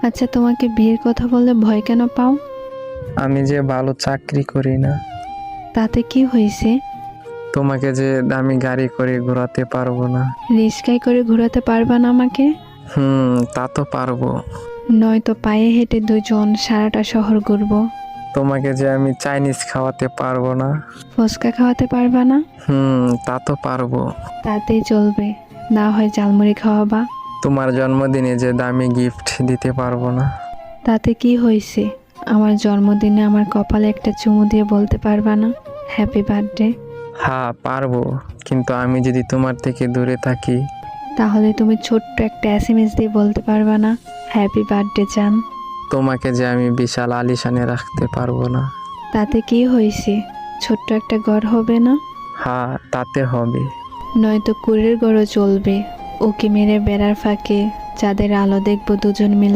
আচ্ছা, তোমাকে বিয়ের কথা বললে ভয় কেন পাও? আমি যে ভালো চাকরি করি না। তাতে কি হয়েছে? তোমাকে যে দামি গাড়ি করে ঘোরাতে পারবো না। রিস্কায় করে ঘোরাতে পারবা না আমাকে? তা তো পারবো। নয়তো পায়ে হেঁটে দুজন সারাটা শহর ঘুরবো। তোমাকে যে আমি চাইনিজ খাওয়াতে পারবো না। ফুচকা খাওয়াতে পারবা না? তা তো পারবো। তাতেই চলবে, না হয় ঝালমুড়ি খাওয়াবা। তোমার জন্মদিনে যে দামি গিফট দিতে পারবো না। তাতে কি হয়েছে? আমার জন্মদিনে আমার কপালে একটা চুমু দিয়ে বলতে পারবা না হ্যাপি বার্থডে? হ্যাঁ পারবো, কিন্তু আমি যদি তোমার থেকে দূরে থাকি। তাহলে তুমি ছোট্ট একটা এসএমএস দিয়ে বলতে পারবা না হ্যাপি বার্থডে জান? তোমাকে যে আমি বিশাল আলিশানে রাখতে পারবো না। তাতে কি হয়েছে? ছোট্ট একটা ঘর হবে না? হ্যাঁ তাতে হবে। নয়তো কুড়ের ঘরও চলবে। ওকে মেরে বেড়ার ফাঁকে চাঁদের আলো দেখবো দুজন মিলে।